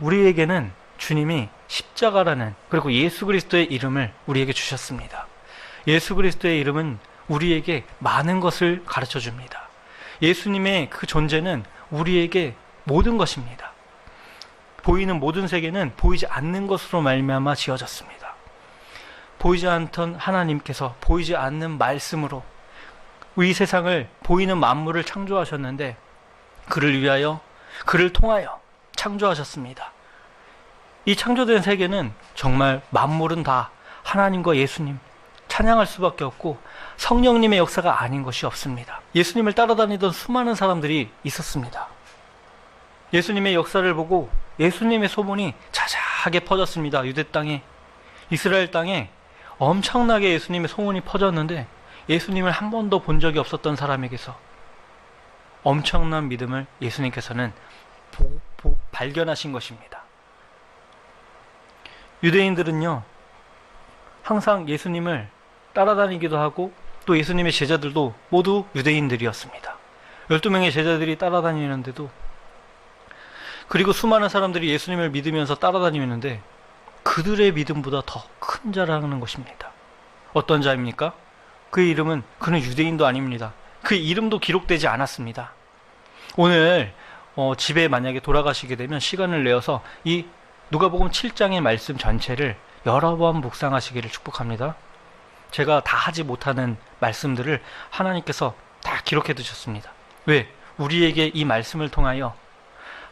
우리에게는 주님이 십자가라는, 그리고 예수 그리스도의 이름을 우리에게 주셨습니다. 예수 그리스도의 이름은 우리에게 많은 것을 가르쳐 줍니다. 예수님의 그 존재는 우리에게 모든 것입니다. 보이는 모든 세계는 보이지 않는 것으로 말미암아 지어졌습니다. 보이지 않던 하나님께서 보이지 않는 말씀으로 이 세상을, 보이는 만물을 창조하셨는데, 그를 위하여, 그를 통하여 창조하셨습니다. 이 창조된 세계는 정말 만물은 다 하나님과 예수님 찬양할 수밖에 없고 성령님의 역사가 아닌 것이 없습니다. 예수님을 따라다니던 수많은 사람들이 있었습니다. 예수님의 역사를 보고 예수님의 소문이 자자하게 퍼졌습니다. 유대 땅에, 이스라엘 땅에 엄청나게 예수님의 소문이 퍼졌는데, 예수님을 한 번도 본 적이 없었던 사람에게서 엄청난 믿음을 예수님께서는 발견하신 것입니다. 유대인들은요, 항상 예수님을 따라다니기도 하고, 또 예수님의 제자들도 모두 유대인들이었습니다. 12명의 제자들이 따라다니는데도, 그리고 수많은 사람들이 예수님을 믿으면서 따라다니는데 그들의 믿음보다 더 큰 자라는 것입니다. 어떤 자입니까? 그의 이름은, 그는 유대인도 아닙니다. 그의 이름도 기록되지 않았습니다. 오늘 집에 만약에 돌아가시게 되면 시간을 내어서 이 누가복음 7장의 말씀 전체를 여러 번 묵상하시기를 축복합니다. 제가 다 하지 못하는 말씀들을 하나님께서 다 기록해 두셨습니다. 왜? 우리에게 이 말씀을 통하여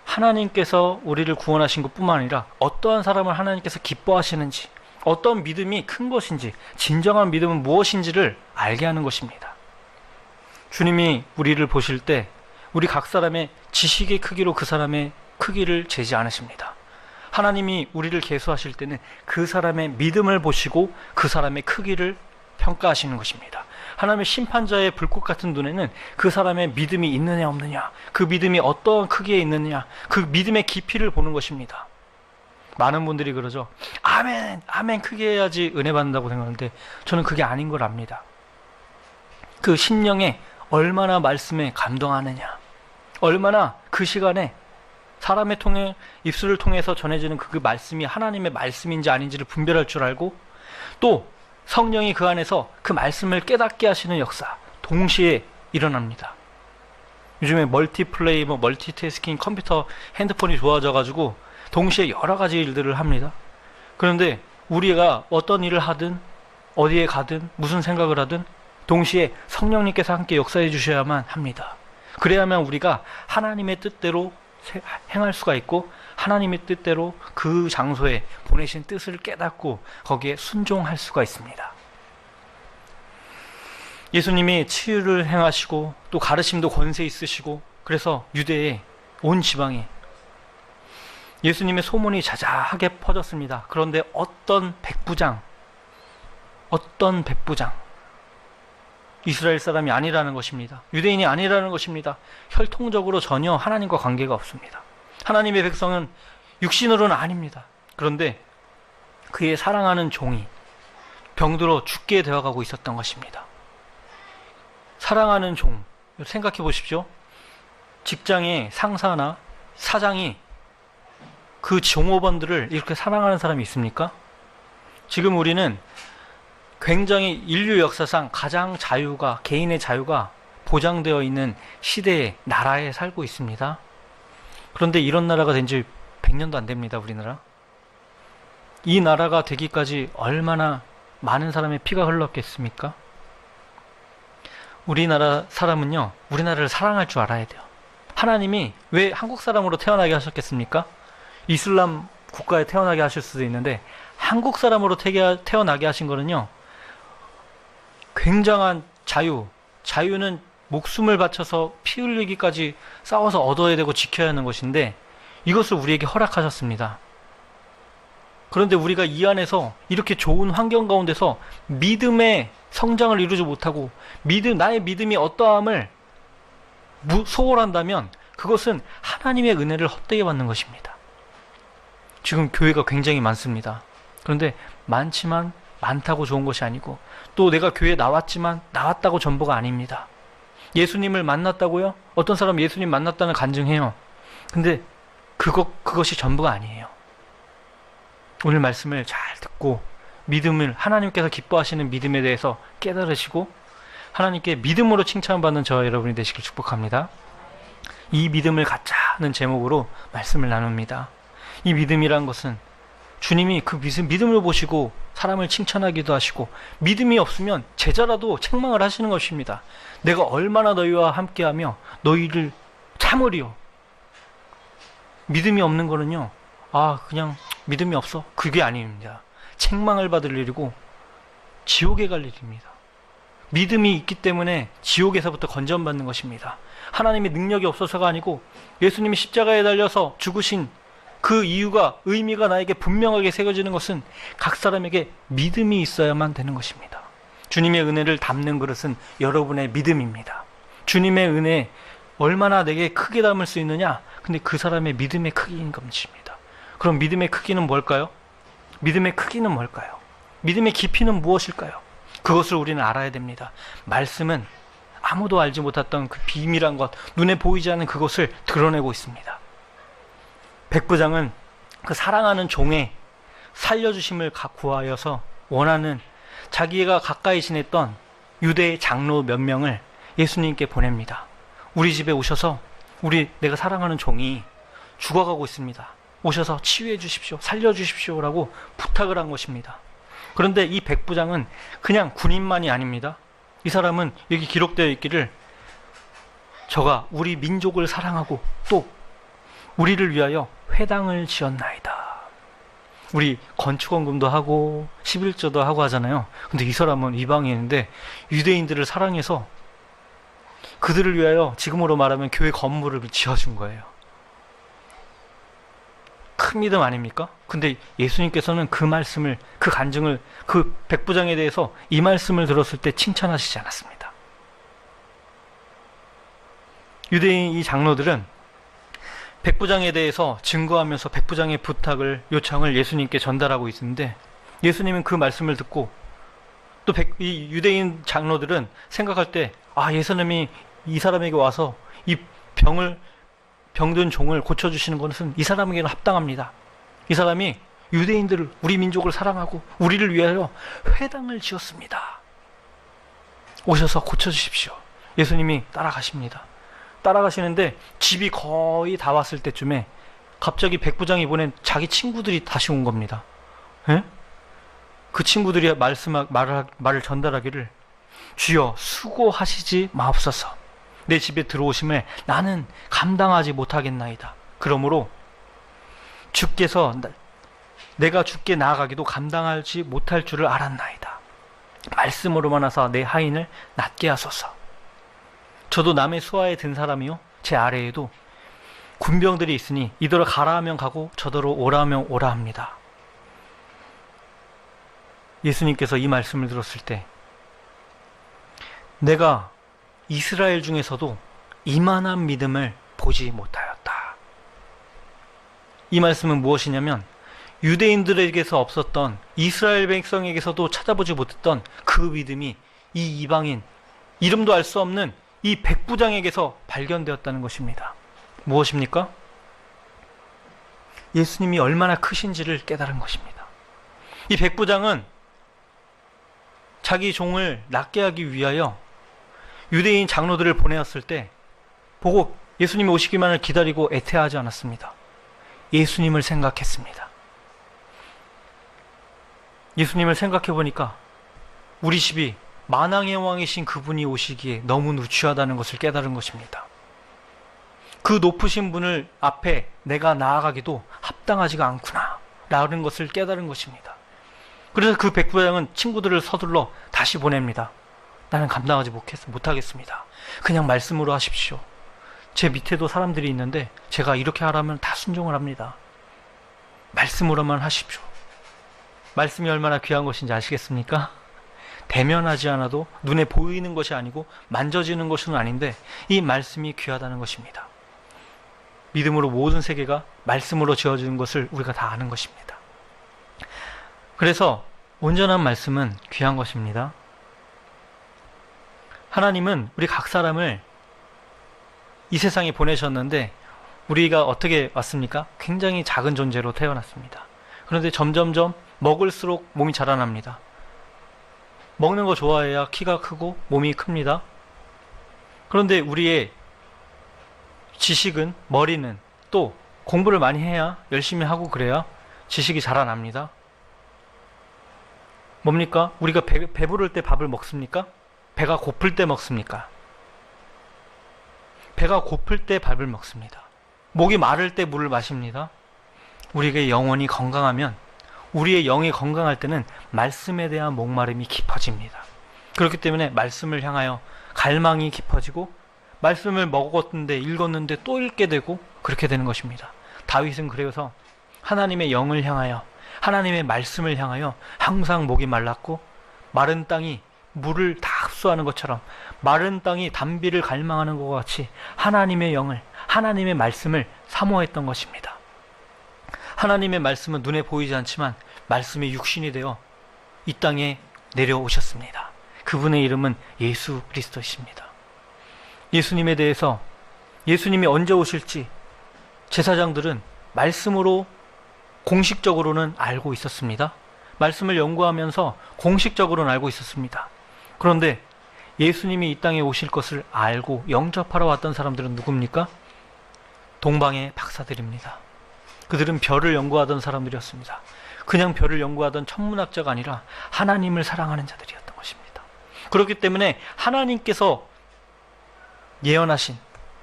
하나님께서 우리를 구원하신 것뿐만 아니라 어떠한 사람을 하나님께서 기뻐하시는지, 어떤 믿음이 큰 것인지, 진정한 믿음은 무엇인지를 알게 하는 것입니다. 주님이 우리를 보실 때 우리 각 사람의 지식의 크기로 그 사람의 크기를 재지 않으십니다. 하나님이 우리를 계수하실 때는 그 사람의 믿음을 보시고 그 사람의 크기를 평가하시는 것입니다. 하나님의 심판자의 불꽃 같은 눈에는 그 사람의 믿음이 있느냐 없느냐, 그 믿음이 어떠한 크기에 있느냐, 그 믿음의 깊이를 보는 것입니다. 많은 분들이 그러죠. 아멘, 아멘 크게 해야지 은혜 받는다고 생각하는데, 저는 그게 아닌 걸 압니다. 그 심령에 얼마나 말씀에 감동하느냐, 얼마나 그 시간에 사람의 입술을 통해서 전해지는 그 말씀이 하나님의 말씀인지 아닌지를 분별할 줄 알고, 또 성령이 그 안에서 그 말씀을 깨닫게 하시는 역사 동시에 일어납니다. 요즘에 멀티플레이, 멀티태스킹, 컴퓨터, 핸드폰이 좋아져가지고 동시에 여러 가지 일들을 합니다. 그런데 우리가 어떤 일을 하든, 어디에 가든, 무슨 생각을 하든 동시에 성령님께서 함께 역사해 주셔야만 합니다. 그래야만 우리가 하나님의 뜻대로 행할 수가 있고, 하나님의 뜻대로 그 장소에 보내신 뜻을 깨닫고 거기에 순종할 수가 있습니다. 예수님이 치유를 행하시고 또 가르침도 권세 있으시고, 그래서 유대의 온 지방에 예수님의 소문이 자자하게 퍼졌습니다. 그런데 어떤 백부장, 이스라엘 사람이 아니라는 것입니다. 유대인이 아니라는 것입니다. 혈통적으로 전혀 하나님과 관계가 없습니다. 하나님의 백성은 육신으로는 아닙니다. 그런데 그의 사랑하는 종이 병들어 죽게 되어가고 있었던 것입니다. 사랑하는 종, 생각해 보십시오. 직장의 상사나 사장이 그 종업원들을 이렇게 사랑하는 사람이 있습니까? 지금 우리는 굉장히 인류 역사상 가장 개인의 자유가 보장되어 있는 시대에, 나라에 살고 있습니다. 그런데 이런 나라가 된 지 100년도 안 됩니다, 우리나라. 이 나라가 되기까지 얼마나 많은 사람의 피가 흘렀겠습니까? 우리나라 사람은요, 우리나라를 사랑할 줄 알아야 돼요. 하나님이 왜 한국 사람으로 태어나게 하셨겠습니까? 이슬람 국가에 태어나게 하실 수도 있는데, 한국 사람으로 태어나게 하신 거는요, 굉장한 자유는 목숨을 바쳐서 피 흘리기까지 싸워서 얻어야 되고 지켜야 하는 것인데, 이것을 우리에게 허락하셨습니다. 그런데 우리가 이 안에서 이렇게 좋은 환경 가운데서 믿음의 성장을 이루지 못하고, 나의 믿음이 어떠함을 소홀한다면 그것은 하나님의 은혜를 헛되게 받는 것입니다. 지금 교회가 굉장히 많습니다. 그런데 많지만 많다고 좋은 것이 아니고, 또 내가 교회에 나왔다고 전부가 아닙니다. 예수님을 만났다고요? 어떤 사람 예수님 만났다는 간증해요. 근데 그것이 전부가 아니에요. 오늘 말씀을 잘 듣고 믿음을, 하나님께서 기뻐하시는 믿음에 대해서 깨달으시고 하나님께 믿음으로 칭찬받는 저와 여러분이 되시길 축복합니다. 이 믿음을 갖자는 제목으로 말씀을 나눕니다. 이 믿음이란 것은 주님이 그 믿음을 보시고 사람을 칭찬하기도 하시고, 믿음이 없으면 제자라도 책망을 하시는 것입니다. 내가 얼마나 너희와 함께하며 너희를 참으리요. 믿음이 없는 거는요, 그냥 믿음이 없어, 그게 아닙니다. 책망을 받을 일이고 지옥에 갈 일입니다. 믿음이 있기 때문에 지옥에서부터 건전받는 것입니다. 하나님의 능력이 없어서가 아니고 예수님이 십자가에 달려서 죽으신 그 이유가, 의미가 나에게 분명하게 새겨지는 것은 각 사람에게 믿음이 있어야만 되는 것입니다. 주님의 은혜를 담는 그릇은 여러분의 믿음입니다. 주님의 은혜 얼마나 내게 크게 담을 수 있느냐? 근데 그 사람의 믿음의 크기인 것입니다. 그럼 믿음의 크기는 뭘까요? 믿음의 크기는 뭘까요? 믿음의 깊이는 무엇일까요? 그것을 우리는 알아야 됩니다. 말씀은 아무도 알지 못했던 그 비밀한 것, 눈에 보이지 않는 그것을 드러내고 있습니다. 백부장은 그 사랑하는 종의 살려주심을 구하여서 원하는, 자기가 가까이 지냈던 유대의 장로 몇 명을 예수님께 보냅니다. 우리 집에 오셔서 내가 사랑하는 종이 죽어가고 있습니다. 오셔서 치유해 주십시오, 살려주십시오 라고 부탁을 한 것입니다. 그런데 이 백부장은 그냥 군인만이 아닙니다. 이 사람은 여기 기록되어 있기를, 저가 우리 민족을 사랑하고 또 우리를 위하여 회당을 지었나이다. 우리 건축원금도 하고 11조도 하고 하잖아요. 근데 이 사람은 이방인인데 유대인들을 사랑해서 그들을 위하여, 지금으로 말하면 교회 건물을 지어준 거예요. 큰 믿음 아닙니까? 근데 예수님께서는 그 말씀을, 그 간증을, 그 백부장에 대해서 이 말씀을 들었을 때 칭찬하시지 않았습니다. 유대인 이 장로들은 백부장에 대해서 증거하면서 백부장의 부탁을, 요청을 예수님께 전달하고 있는데, 예수님은 그 말씀을 듣고 또 이 유대인 장로들은 생각할 때, 예수님이 이 사람에게 와서 이 병든 종을 고쳐주시는 것은 이 사람에게는 합당합니다. 이 사람이 유대인들을, 우리 민족을 사랑하고 우리를 위하여 회당을 지었습니다. 오셔서 고쳐주십시오. 예수님이 따라가십니다. 따라가시는데 집이 거의 다 왔을 때쯤에 갑자기 백부장이 보낸 자기 친구들이 다시 온 겁니다. 그 친구들이 말을 전달하기를, 주여 수고하시지 마옵소서. 내 집에 들어오심을 나는 감당하지 못하겠나이다. 그러므로 주께서 내가 주께 나아가기도 감당하지 못할 줄을 알았나이다. 말씀으로만 하사 내 하인을 낫게 하소서. 저도 남의 수하에 든 사람이요, 제 아래에도 군병들이 있으니 이더러 가라 하면 가고 저더러 오라 하면 오라 합니다. 예수님께서 이 말씀을 들었을 때, 내가 이스라엘 중에서도 이만한 믿음을 보지 못하였다. 이 말씀은 무엇이냐면, 유대인들에게서 없었던, 이스라엘 백성에게서도 찾아보지 못했던 그 믿음이 이 이방인, 이름도 알 수 없는 이 백부장에게서 발견되었다는 것입니다. 무엇입니까? 예수님이 얼마나 크신지를 깨달은 것입니다. 이 백부장은 자기 종을 낫게 하기 위하여 유대인 장로들을 보내었을 때 보고 예수님이 오시기만을 기다리고 애태하지 않았습니다. 예수님을 생각했습니다. 예수님을 생각해 보니까 우리 집이 만왕의 왕이신 그분이 오시기에 너무 누추하다는 것을 깨달은 것입니다. 그 높으신 분을 앞에 내가 나아가기도 합당하지가 않구나 라는 것을 깨달은 것입니다. 그래서 그 백부장은 친구들을 서둘러 다시 보냅니다. 나는 감당하지 못하겠습니다. 그냥 말씀으로 하십시오. 제 밑에도 사람들이 있는데 제가 이렇게 하라면 다 순종을 합니다. 말씀으로만 하십시오. 말씀이 얼마나 귀한 것인지 아시겠습니까? 대면하지 않아도, 눈에 보이는 것이 아니고 만져지는 것은 아닌데 이 말씀이 귀하다는 것입니다. 믿음으로 모든 세계가 말씀으로 지어지는 것을 우리가 다 아는 것입니다. 그래서 온전한 말씀은 귀한 것입니다. 하나님은 우리 각 사람을 이 세상에 보내셨는데 우리가 어떻게 왔습니까? 굉장히 작은 존재로 태어났습니다. 그런데 점점점 먹을수록 몸이 자라납니다. 먹는 거 좋아해야 키가 크고 몸이 큽니다. 그런데 우리의 지식은, 머리는 또 공부를 많이 해야, 열심히 하고 그래야 지식이 자라납니다. 뭡니까? 우리가 배부를 때 밥을 먹습니까? 배가 고플 때 먹습니까? 배가 고플 때 밥을 먹습니다. 목이 마를 때 물을 마십니다. 우리의 영혼이 건강하면, 우리의 영이 건강할 때는 말씀에 대한 목마름이 깊어집니다. 그렇기 때문에 말씀을 향하여 갈망이 깊어지고, 말씀을 먹었는데, 읽었는데 또 읽게 되고, 그렇게 되는 것입니다. 다윗은 그래서 하나님의 영을 향하여, 하나님의 말씀을 향하여 항상 목이 말랐고, 마른 땅이 물을 다 흡수하는 것처럼, 마른 땅이 단비를 갈망하는 것과 같이 하나님의 영을, 하나님의 말씀을 사모했던 것입니다. 하나님의 말씀은 눈에 보이지 않지만 말씀이 육신이 되어 이 땅에 내려오셨습니다. 그분의 이름은 예수 그리스도이십니다. 예수님에 대해서, 예수님이 언제 오실지 제사장들은 말씀으로 공식적으로는 알고 있었습니다. 말씀을 연구하면서 공식적으로는 알고 있었습니다. 그런데 예수님이 이 땅에 오실 것을 알고 영접하러 왔던 사람들은 누굽니까? 동방의 박사들입니다. 그들은 별을 연구하던 사람들이었습니다. 그냥 별을 연구하던 천문학자가 아니라 하나님을 사랑하는 자들이었던 것입니다. 그렇기 때문에 하나님께서 예언하신,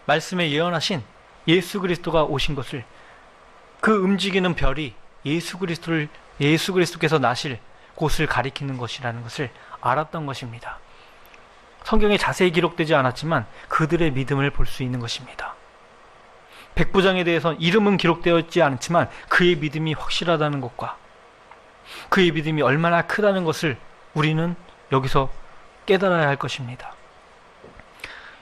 말씀에 예언하신 예수 그리스도가 오신 것을, 그 움직이는 별이 예수 그리스도께서 나실 곳을 가리키는 것이라는 것을 알았던 것입니다. 성경에 자세히 기록되지 않았지만 그들의 믿음을 볼 수 있는 것입니다. 백부장에 대해서 이름은 기록되어 있지 않지만 그의 믿음이 확실하다는 것과 그의 믿음이 얼마나 크다는 것을 우리는 여기서 깨달아야 할 것입니다.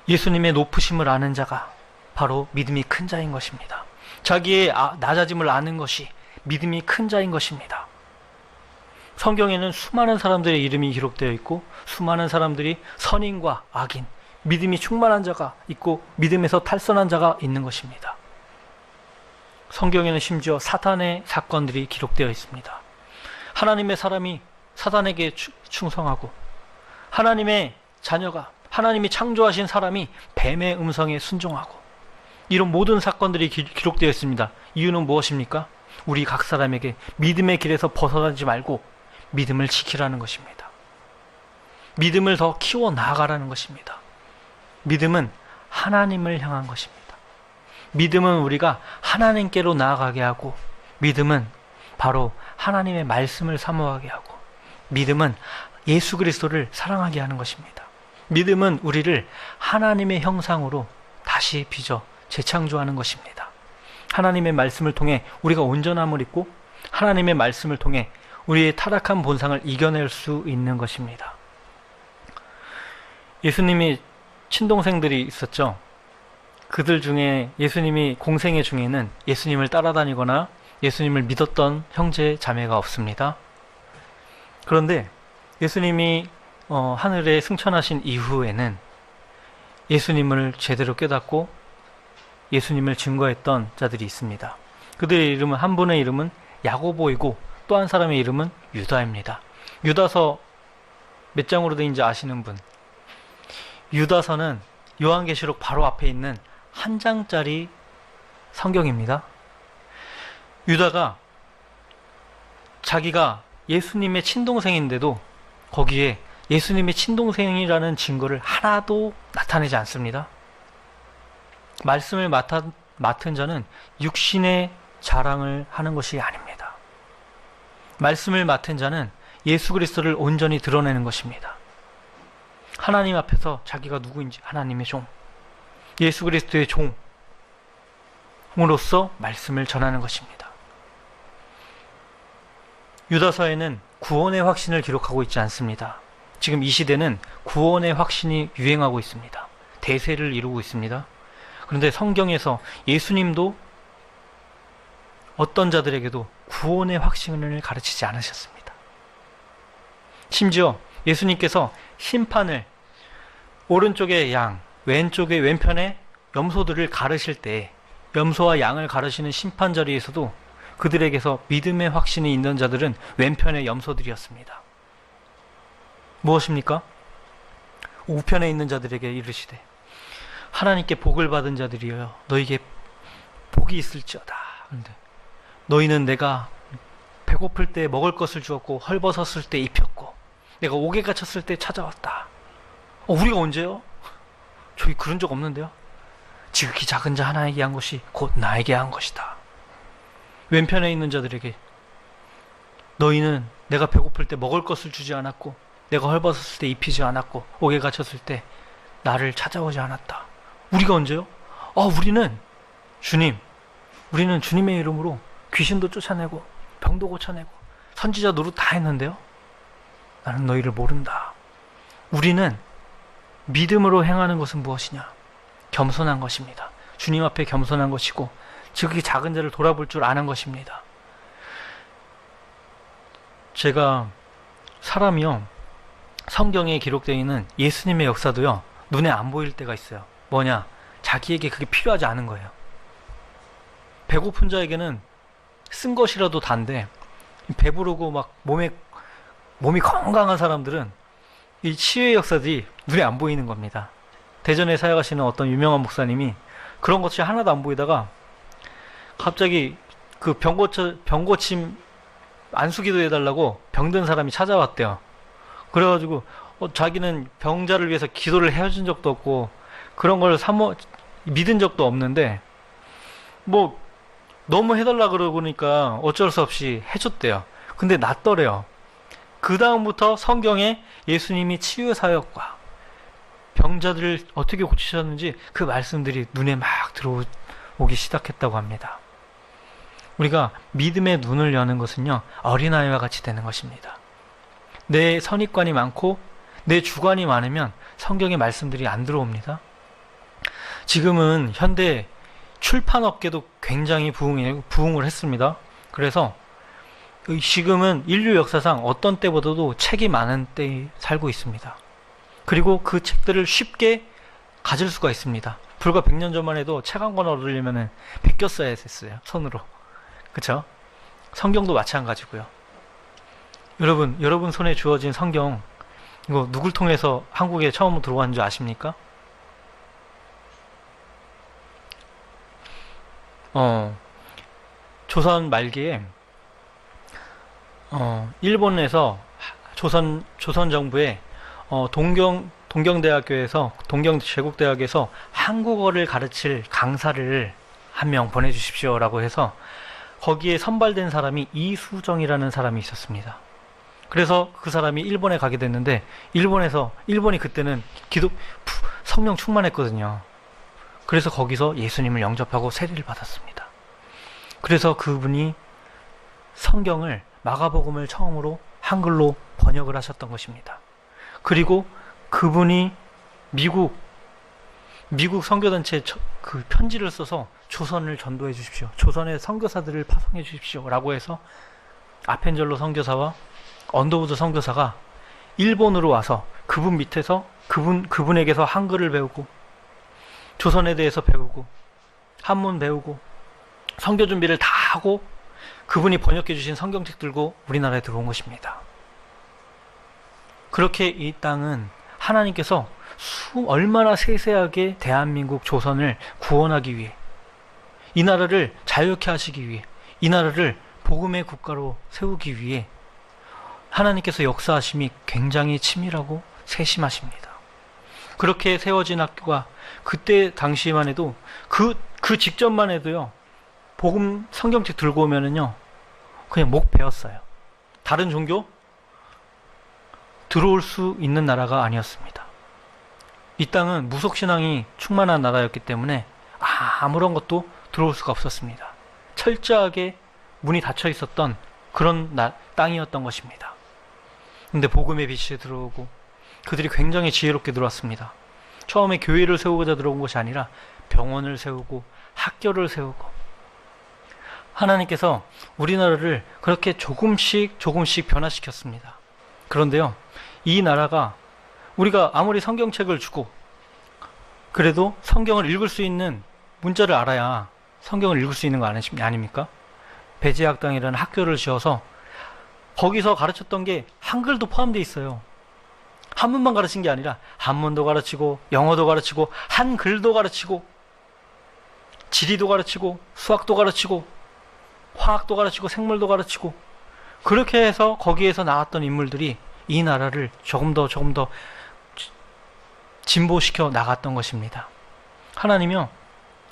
예수님의 높으심을 아는 자가 바로 믿음이 큰 자인 것입니다. 자기의 낮아짐을 아는 것이 믿음이 큰 자인 것입니다. 성경에는 수많은 사람들의 이름이 기록되어 있고, 수많은 사람들이 선인과 악인, 믿음이 충만한 자가 있고 믿음에서 탈선한 자가 있는 것입니다. 성경에는 심지어 사탄의 사건들이 기록되어 있습니다. 하나님의 사람이 사탄에게 충성하고, 하나님의 자녀가, 하나님이 창조하신 사람이 뱀의 음성에 순종하고, 이런 모든 사건들이 기록되어 있습니다. 이유는 무엇입니까? 우리 각 사람에게 믿음의 길에서 벗어나지 말고 믿음을 지키라는 것입니다. 믿음을 더 키워 나아가라는 것입니다. 믿음은 하나님을 향한 것입니다. 믿음은 우리가 하나님께로 나아가게 하고, 믿음은 바로 하나님의 말씀을 사모하게 하고, 믿음은 예수 그리스도를 사랑하게 하는 것입니다. 믿음은 우리를 하나님의 형상으로 다시 빚어 재창조하는 것입니다. 하나님의 말씀을 통해 우리가 온전함을 입고, 하나님의 말씀을 통해 우리의 타락한 본성을 이겨낼 수 있는 것입니다. 예수님이 친동생들이 있었죠. 그들 중에, 예수님이 공생애 중에는 예수님을 따라다니거나 예수님을 믿었던 형제 자매가 없습니다. 그런데 예수님이 하늘에 승천하신 이후에는 예수님을 제대로 깨닫고 예수님을 증거했던 자들이 있습니다. 그들의 이름은, 한 분의 이름은 야고보이고 또 한 사람의 이름은 유다입니다. 유다서 몇 장으로 되어있는지 아시는 분? 유다서는 요한계시록 바로 앞에 있는 한 장짜리 성경입니다. 유다가 자기가 예수님의 친동생인데도 거기에 예수님의 친동생이라는 증거를 하나도 나타내지 않습니다. 말씀을 맡은 자는 육신의 자랑을 하는 것이 아닙니다. 말씀을 맡은 자는 예수 그리스도를 온전히 드러내는 것입니다. 하나님 앞에서 자기가 누구인지, 하나님의 종, 예수 그리스도의 종으로서 말씀을 전하는 것입니다. 유다서에는 구원의 확신을 기록하고 있지 않습니다. 지금 이 시대는 구원의 확신이 유행하고 있습니다. 대세를 이루고 있습니다. 그런데 성경에서 예수님도 어떤 자들에게도 구원의 확신을 가르치지 않으셨습니다. 심지어 예수님께서 심판을, 오른쪽에 양, 왼편에 염소들을 가르실 때 염소와 양을 가르시는 심판 자리에서도 그들에게서 믿음의 확신이 있는 자들은 왼편의 염소들이었습니다. 무엇입니까? 우편에 있는 자들에게 이르시되 하나님께 복을 받은 자들이여 너희에게 복이 있을지어다. 그런데 너희는 내가 배고플 때 먹을 것을 주었고 헐벗었을 때 입혔고 내가 옥에 갇혔을 때 찾아왔다. 우리가 언제요? 저희 그런 적 없는데요. 지극히 작은 자 하나에게 한 것이 곧 나에게 한 것이다. 왼편에 있는 자들에게 너희는 내가 배고플 때 먹을 것을 주지 않았고 내가 헐벗었을 때 입히지 않았고 옥에 갇혔을 때 나를 찾아오지 않았다. 우리가 언제요? 우리는 주님의 이름으로 귀신도 쫓아내고 병도 고쳐내고 선지자 노릇 다 했는데요. 나는 너희를 모른다. 우리는 믿음으로 행하는 것은 무엇이냐? 겸손한 것입니다. 주님 앞에 겸손한 것이고 지극히 작은 자를 돌아볼 줄 아는 것입니다. 제가 사람이요, 성경에 기록되어 있는 예수님의 역사도요, 눈에 안 보일 때가 있어요. 뭐냐? 자기에게 그게 필요하지 않은 거예요. 배고픈 자에게는 쓴 것이라도 단데 배부르고 막 몸이 건강한 사람들은 이 치유의 역사들이 눈에 안 보이는 겁니다. 대전에 사역하시는 어떤 유명한 목사님이 그런 것이 하나도 안 보이다가 갑자기 그 병고침 안수기도 해달라고 병든 사람이 찾아왔대요. 그래가지고 자기는 병자를 위해서 기도를 해준 적도 없고 그런 걸 믿은 적도 없는데 뭐 너무 해달라 그러니까 어쩔 수 없이 해줬대요. 근데 낫더래요. 그 다음부터 성경에 예수님이 치유 사역과 병자들을 어떻게 고치셨는지 그 말씀들이 눈에 막 들어오기 시작했다고 합니다. 우리가 믿음의 눈을 여는 것은요, 어린아이와 같이 되는 것입니다. 내 선입관이 많고 내 주관이 많으면 성경의 말씀들이 안 들어옵니다. 지금은 현대 출판업계도 굉장히 부흥을 했습니다. 그래서 지금은 인류 역사상 어떤 때보다도 책이 많은 때에 살고 있습니다. 그리고 그 책들을 쉽게 가질 수가 있습니다. 불과 100년 전만 해도 책 한 권 얻으려면 베껴 써야 했어요. 손으로. 그쵸? 성경도 마찬가지고요. 여러분 손에 주어진 성경, 이거 누굴 통해서 한국에 처음 들어온 줄 아십니까? 조선 말기에 일본에서 조선 정부에 동경대학교에서 동경제국대학에서 한국어를 가르칠 강사를 한 명 보내주십시오라고 해서 거기에 선발된 사람이 이수정이라는 사람이 있었습니다. 그래서 그 사람이 일본에 가게 됐는데 일본이 그때는 성령 충만했거든요. 그래서 거기서 예수님을 영접하고 세례를 받았습니다. 그래서 그분이 성경을 마가복음을 처음으로 한글로 번역을 하셨던 것입니다. 그리고 그분이 미국 선교단체에 그 편지를 써서 조선을 전도해 주십시오. 조선의 선교사들을 파송해 주십시오. 라고 해서 아펜젤로 선교사와 언더우드 선교사가 일본으로 와서 그분 밑에서 그분에게서 한글을 배우고 조선에 대해서 배우고 한문 배우고 선교 준비를 다 하고 그분이 번역해 주신 성경책 들고 우리나라에 들어온 것입니다. 그렇게 이 땅은 하나님께서 얼마나 세세하게 대한민국 조선을 구원하기 위해, 이 나라를 자유케 하시기 위해, 이 나라를 복음의 국가로 세우기 위해 하나님께서 역사하심이 굉장히 치밀하고 세심하십니다. 그렇게 세워진 학교가 그때 당시만 해도 그 직전만 해도요, 복음 성경책 들고 오면은요, 그냥 목 베었어요. 다른 종교 들어올 수 있는 나라가 아니었습니다. 이 땅은 무속신앙이 충만한 나라였기 때문에 아무런 것도 들어올 수가 없었습니다. 철저하게 문이 닫혀 있었던 그런 땅이었던 것입니다. 근데 복음의 빛이 들어오고 그들이 굉장히 지혜롭게 들어왔습니다. 처음에 교회를 세우고자 들어온 것이 아니라 병원을 세우고 학교를 세우고, 하나님께서 우리나라를 그렇게 조금씩 변화시켰습니다. 그런데요, 이 나라가 우리가 아무리 성경책을 주고 그래도 성경을 읽을 수 있는 문자를 알아야 성경을 읽을 수 있는 거 아닙니까? 배제학당이라는 학교를 지어서 거기서 가르쳤던 게 한글도 포함되어 있어요. 한문만 가르친 게 아니라 한문도 가르치고 영어도 가르치고 한글도 가르치고 지리도 가르치고 수학도 가르치고 화학도 가르치고 생물도 가르치고 그렇게 해서 거기에서 나왔던 인물들이 이 나라를 조금 더 진보시켜 나갔던 것입니다. 하나님이요,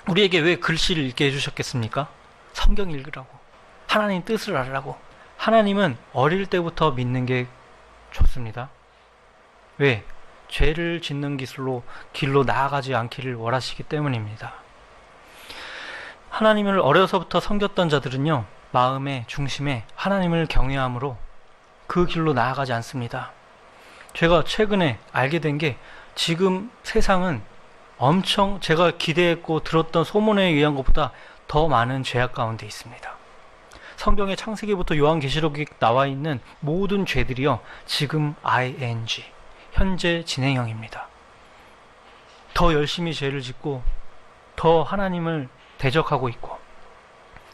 우리에게 왜 글씨를 읽게 해주셨겠습니까? 성경 읽으라고, 하나님 뜻을 알으라고. 하나님은 어릴 때부터 믿는 게 좋습니다. 왜? 죄를 짓는 길로 나아가지 않기를 원하시기 때문입니다. 하나님을 어려서부터 섬겼던 자들은요, 마음의 중심에 하나님을 경외함으로 그 길로 나아가지 않습니다. 제가 최근에 알게 된 게, 지금 세상은 엄청 제가 기대했고 들었던 소문에 의한 것보다 더 많은 죄악 가운데 있습니다. 성경의 창세기부터 요한계시록에 나와 있는 모든 죄들이요, 지금 ing, 현재 진행형입니다. 더 열심히 죄를 짓고 더 하나님을 대적하고 있고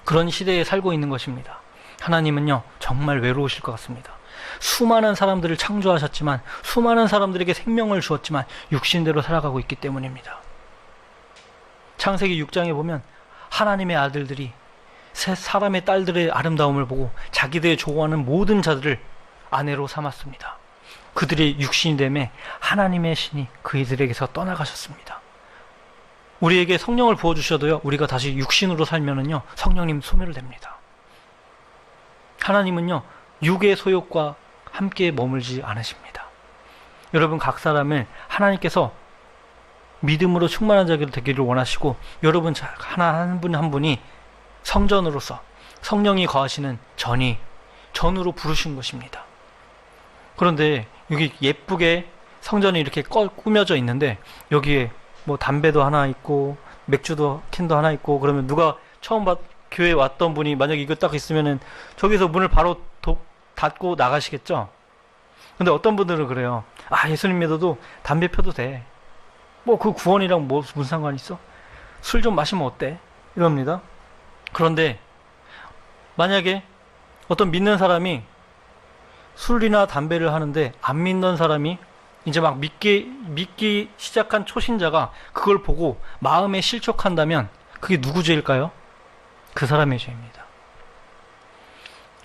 그런 시대에 살고 있는 것입니다. 하나님은요, 정말 외로우실 것 같습니다. 수많은 사람들을 창조하셨지만, 수많은 사람들에게 생명을 주었지만 육신대로 살아가고 있기 때문입니다. 창세기 6장에 보면 하나님의 아들들이 새 사람의 딸들의 아름다움을 보고 자기들의 좋아하는 모든 자들을 아내로 삼았습니다. 그들의 육신이 되매 하나님의 신이 그들에게서 떠나가셨습니다. 우리에게 성령을 부어주셔도요, 우리가 다시 육신으로 살면은요, 성령님 소멸됩니다. 하나님은요, 육의 소욕과 함께 머물지 않으십니다. 여러분, 각 사람을 하나님께서 믿음으로 충만한 자가 되기를 원하시고, 여러분 한 분 한 분이 성전으로서 성령이 거하시는 전으로 부르신 것입니다. 그런데 여기 예쁘게 성전이 이렇게 꾸며져 있는데, 여기에 뭐 담배도 하나 있고 맥주도 캔도 하나 있고, 그러면 누가 처음 교회에 왔던 분이 만약에 이거 딱 있으면은 저기서 문을 바로 닫고 나가시겠죠? 근데 어떤 분들은 그래요. 아, 예수님 믿어도 담배 펴도 돼. 뭐 그 구원이랑 무슨 상관이 있어? 술 좀 마시면 어때? 이럽니다. 그런데 만약에 어떤 믿는 사람이 술이나 담배를 하는데, 안 믿는 사람이 이제 막 믿기 시작한 초신자가 그걸 보고 마음에 실족한다면 그게 누구 죄일까요? 그 사람의 죄입니다.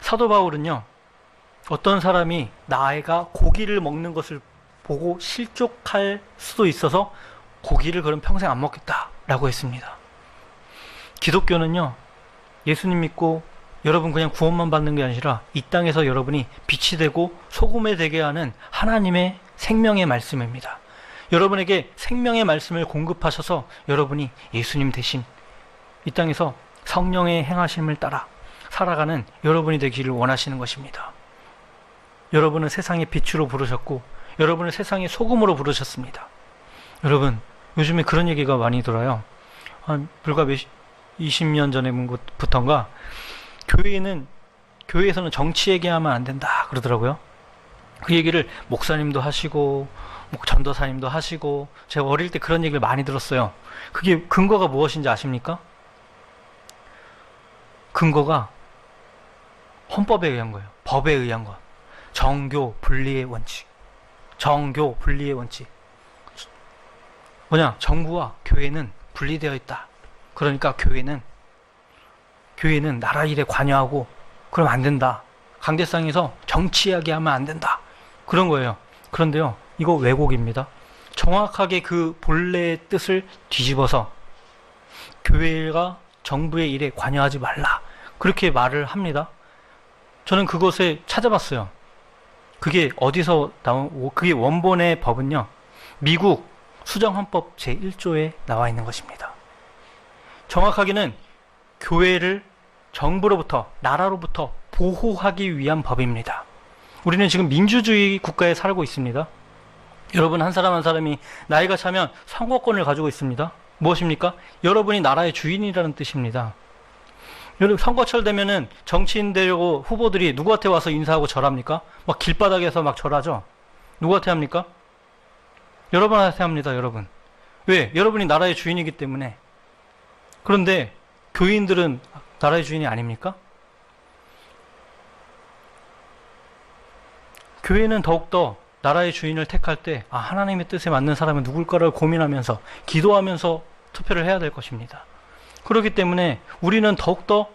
사도 바울은요, 어떤 사람이 나아가 고기를 먹는 것을 보고 실족할 수도 있어서 고기를 그럼 평생 안 먹겠다라고 했습니다. 기독교는요, 예수님 믿고 여러분 그냥 구원만 받는 게 아니라 이 땅에서 여러분이 빛이 되고 소금이 되게 하는 하나님의 생명의 말씀입니다. 여러분에게 생명의 말씀을 공급하셔서 여러분이 예수님 대신 이 땅에서 성령의 행하심을 따라 살아가는 여러분이 되기를 원하시는 것입니다. 여러분은 세상의 빛으로 부르셨고, 여러분을 세상의 소금으로 부르셨습니다. 여러분, 요즘에 그런 얘기가 많이 돌아요. 한 불과 20년 전부터인가 교회에서는 정치 얘기하면 안 된다 그러더라고요. 그 얘기를 목사님도 하시고 전도사님도 하시고, 제가 어릴 때 그런 얘기를 많이 들었어요. 그게 근거가 무엇인지 아십니까? 근거가 헌법에 의한 거예요. 법에 의한 거. 정교 분리의 원칙. 정교 분리의 원칙. 뭐냐? 정부와 교회는 분리되어 있다. 그러니까 교회는 나라 일에 관여하고 그러면 안 된다. 강대상에서 정치 이야기하면 안 된다. 그런 거예요. 그런데요, 이거 왜곡입니다. 정확하게 그 본래의 뜻을 뒤집어서 교회가 정부의 일에 관여하지 말라, 그렇게 말을 합니다. 저는 그것을 찾아봤어요. 그게 어디서 그게 원본의 법은요, 미국 수정헌법 제1조에 나와 있는 것입니다. 정확하게는 교회를 정부로부터, 나라로부터 보호하기 위한 법입니다. 우리는 지금 민주주의 국가에 살고 있습니다. 여러분 한 사람 한 사람이 나이가 차면 선거권을 가지고 있습니다. 무엇입니까? 여러분이 나라의 주인이라는 뜻입니다. 여러분 선거철 되면은 정치인 되려고 후보들이 누구한테 와서 인사하고 절합니까? 막 길바닥에서 막 절하죠. 누구한테 합니까? 여러분한테 합니다. 여러분. 왜? 여러분이 나라의 주인이기 때문에. 그런데 교인들은 나라의 주인이 아닙니까? 교회는 더욱더 나라의 주인을 택할 때 하나님의 뜻에 맞는 사람은 누굴까를 고민하면서 기도하면서 투표를 해야 될 것입니다. 그렇기 때문에 우리는 더욱더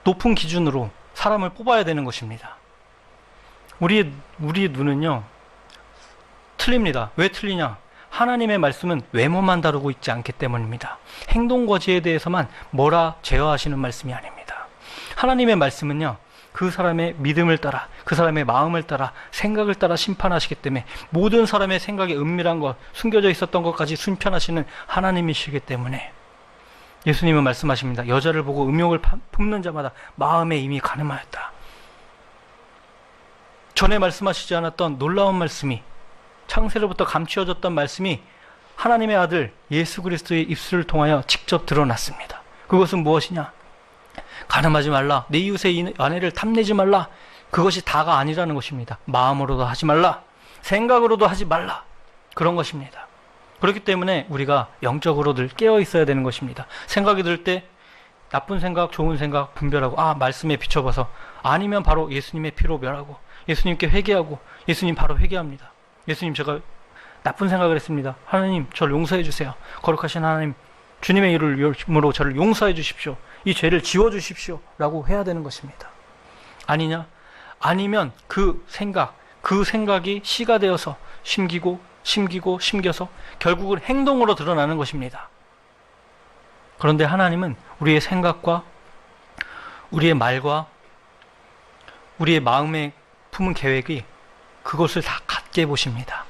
높은 기준으로 사람을 뽑아야 되는 것입니다. 우리의 눈은요 틀립니다. 왜 틀리냐? 하나님의 말씀은 외모만 다루고 있지 않기 때문입니다. 행동 거지에 대해서만 뭐라 제어하시는 말씀이 아닙니다. 하나님의 말씀은요 그 사람의 믿음을 따라, 그 사람의 마음을 따라, 생각을 따라 심판하시기 때문에 모든 사람의 생각에 은밀한 것, 숨겨져 있었던 것까지 심판하시는 하나님이시기 때문에 예수님은 말씀하십니다. 여자를 보고 음욕을 품는 자마다 마음에 이미 가늠하였다. 전에 말씀하시지 않았던 놀라운 말씀이, 창세로부터 감추어졌던 말씀이 하나님의 아들 예수 그리스도의 입술을 통하여 직접 드러났습니다. 그것은 무엇이냐? 가늠하지 말라. 내 이웃의 아내를 탐내지 말라. 그것이 다가 아니라는 것입니다. 마음으로도 하지 말라. 생각으로도 하지 말라. 그런 것입니다. 그렇기 때문에 우리가 영적으로 늘 깨어 있어야 되는 것입니다. 생각이 들 때 나쁜 생각, 좋은 생각 분별하고 말씀에 비춰봐서 아니면 바로 예수님의 피로 멸하고 예수님께 회개하고 예수님 바로 회개합니다. 예수님 제가 나쁜 생각을 했습니다. 하나님 저를 용서해 주세요. 거룩하신 하나님 주님의 이름으로 저를 용서해 주십시오. 이 죄를 지워주십시오 라고 해야 되는 것입니다. 아니냐? 아니면 그 생각이 씨가 되어서 심겨서 결국은 행동으로 드러나는 것입니다. 그런데 하나님은 우리의 생각과 우리의 말과 우리의 마음에 품은 계획이 그것을 다 같게 보십니다.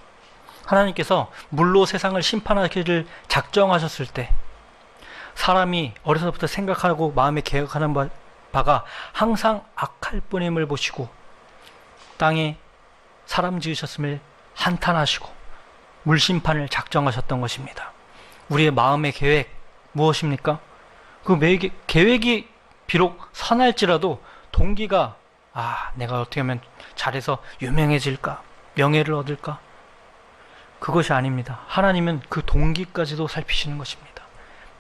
하나님께서 물로 세상을 심판하기를 작정하셨을 때 사람이 어려서부터 생각하고 마음에 계획하는 바가 항상 악할 뿐임을 보시고 땅에 사람 지으셨음을 한탄하시고 물심판을 작정하셨던 것입니다. 우리의 마음의 계획 무엇입니까? 그 계획이 비록 선할지라도 동기가 내가 어떻게 하면 잘해서 유명해질까? 명예를 얻을까? 그것이 아닙니다. 하나님은 그 동기까지도 살피시는 것입니다.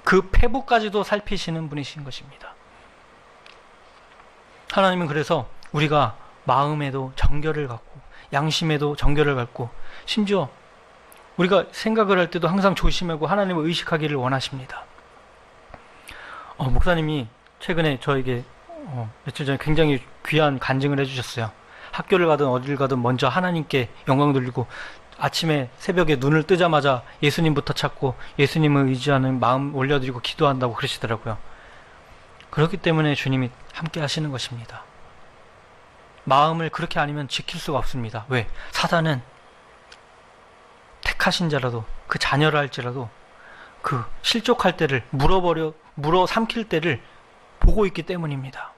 그 패부까지도 살피시는 분이신 것입니다. 하나님은 그래서 우리가 마음에도 정결을 갖고 양심에도 정결을 갖고 심지어 우리가 생각을 할 때도 항상 조심하고 하나님을 의식하기를 원하십니다. 목사님이 최근에 저에게 며칠 전에 굉장히 귀한 간증을 해주셨어요. 학교를 가든 어디를 가든 먼저 하나님께 영광 돌리고 아침에 새벽에 눈을 뜨자마자 예수님부터 찾고 예수님을 의지하는 마음 올려드리고 기도한다고 그러시더라고요. 그렇기 때문에 주님이 함께 하시는 것입니다. 마음을 그렇게 아니면 지킬 수가 없습니다. 왜? 사단은 택하신 자라도 그 자녀라 할지라도 그 실족할 때를 물어 삼킬 때를 보고 있기 때문입니다.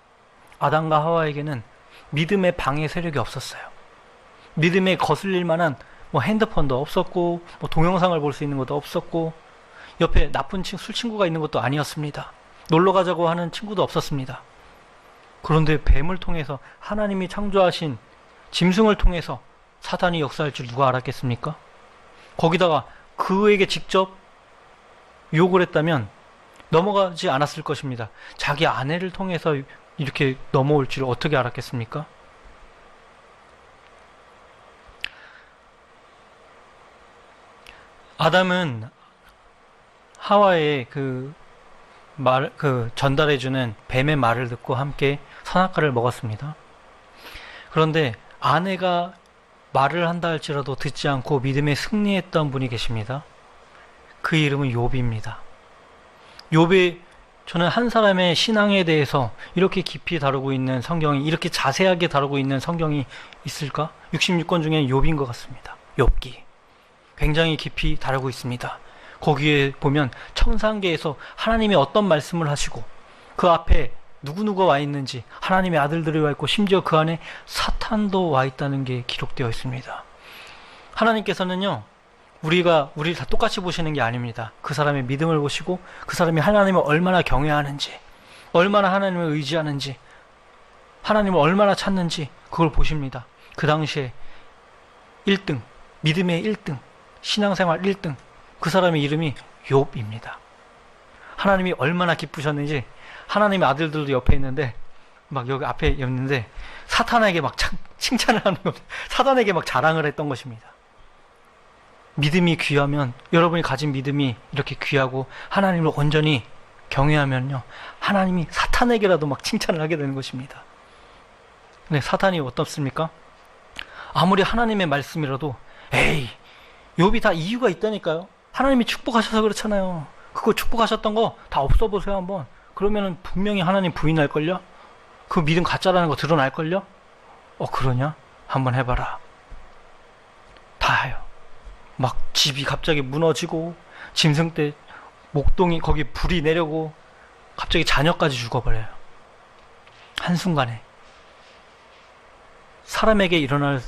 아담과 하와에게는 믿음의 방해 세력이 없었어요. 믿음에 거슬릴 만한 핸드폰도 없었고 동영상을 볼 수 있는 것도 없었고 옆에 나쁜 술 친구가 있는 것도 아니었습니다. 놀러 가자고 하는 친구도 없었습니다. 그런데 뱀을 통해서 하나님이 창조하신 짐승을 통해서 사단이 역사할 줄 누가 알았겠습니까? 거기다가 그에게 직접 유혹을 했다면 넘어가지 않았을 것입니다. 자기 아내를 통해서 이렇게 넘어올 줄 어떻게 알았겠습니까? 아담은 하와의 전달해주는 뱀의 말을 듣고 함께 선악과를 먹었습니다. 그런데 아내가 말을 한다 할지라도 듣지 않고 믿음에 승리했던 분이 계십니다. 그 이름은 욥입니다. 욥이 저는 한 사람의 신앙에 대해서 이렇게 깊이 다루고 있는 성경이, 이렇게 자세하게 다루고 있는 성경이 있을까? 66권 중에 욥인 것 같습니다. 욥기. 굉장히 깊이 다루고 있습니다. 거기에 보면 청산계에서 하나님이 어떤 말씀을 하시고 그 앞에 누구누가 와 있는지, 하나님의 아들들이 와 있고 심지어 그 안에 사탄도 와 있다는 게 기록되어 있습니다. 하나님께서는요, 우리를 다 똑같이 보시는 게 아닙니다. 그 사람의 믿음을 보시고 그 사람이 하나님을 얼마나 경외하는지, 얼마나 하나님을 의지하는지, 하나님을 얼마나 찾는지 그걸 보십니다. 그 당시에 1등, 믿음의 1등, 신앙생활 1등, 그 사람의 이름이 욥입니다. 하나님이 얼마나 기쁘셨는지 하나님의 아들들도 옆에 있는데 막 여기 앞에 있는데 사탄에게 막 칭찬을 하는 겁니다. 사탄에게 막 자랑을 했던 것입니다. 믿음이 귀하면, 여러분이 가진 믿음이 이렇게 귀하고 하나님을 온전히 경외하면요, 하나님이 사탄에게라도 막 칭찬을 하게 되는 것입니다. 근데 사탄이 어떻습니까? 아무리 하나님의 말씀이라도 에이, 욥이 다 이유가 있다니까요. 하나님이 축복하셔서 그렇잖아요. 그거 축복하셨던 거 다 없어보세요 한번. 그러면은 분명히 하나님 부인할걸요? 그 믿음 가짜라는 거 드러날걸요? 그러냐? 한번 해봐라. 다 해요. 막 집이 갑자기 무너지고, 짐승 때 목동이 거기 불이 내려고, 갑자기 자녀까지 죽어버려요. 한순간에. 사람에게 일어날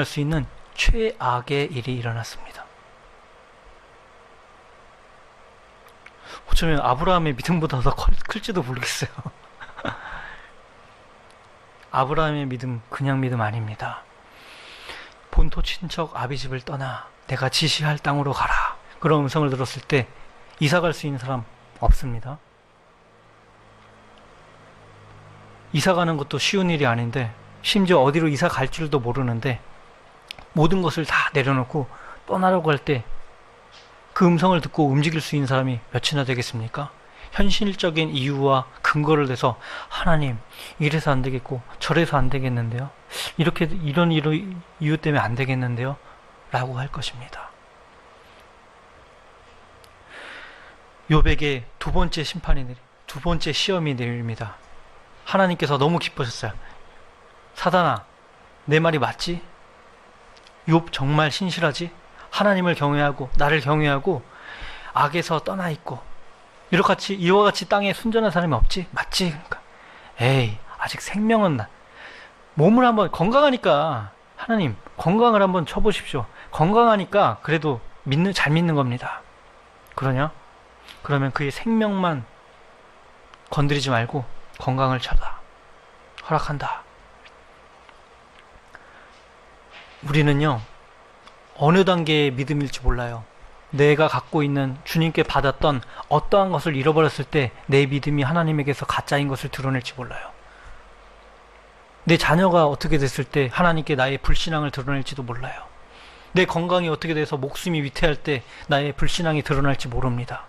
수 있는 최악의 일이 일어났습니다. 어쩌면 아브라함의 믿음보다 더 클지도 모르겠어요. 아브라함의 믿음 그냥 믿음 아닙니다. 본토 친척 아비집을 떠나 내가 지시할 땅으로 가라. 그런 음성을 들었을 때 이사 갈 수 있는 사람 없습니다. 이사 가는 것도 쉬운 일이 아닌데, 심지어 어디로 이사 갈 줄도 모르는데 모든 것을 다 내려놓고 떠나려고 할 때 그 음성을 듣고 움직일 수 있는 사람이 몇이나 되겠습니까? 현실적인 이유와 근거를 대서 하나님, 이래서 안 되겠고 저래서 안 되겠는데요, 이런 이유 때문에 안 되겠는데요 라고 할 것입니다. 욥에게 두 번째 시험이 내립니다. 하나님께서 너무 기쁘셨어요. 사단아, 내 말이 맞지? 욥 정말 신실하지? 하나님을 경외하고 나를 경외하고 악에서 떠나 있고 이와 같이 땅에 순전한 사람이 없지? 맞지? 그러니까 에이, 아직 생명은 몸을 한번 건강하니까, 하나님 건강을 한번 쳐보십시오. 건강하니까 그래도 잘 믿는 겁니다. 그러냐? 그러면 그의 생명만 건드리지 말고 건강을 쳐다 허락한다. 우리는요, 어느 단계의 믿음일지 몰라요. 내가 갖고 있는, 주님께 받았던 어떠한 것을 잃어버렸을 때 내 믿음이 하나님에게서 가짜인 것을 드러낼지 몰라요. 내 자녀가 어떻게 됐을 때 하나님께 나의 불신앙을 드러낼지도 몰라요. 내 건강이 어떻게 돼서 목숨이 위태할 때 나의 불신앙이 드러날지 모릅니다.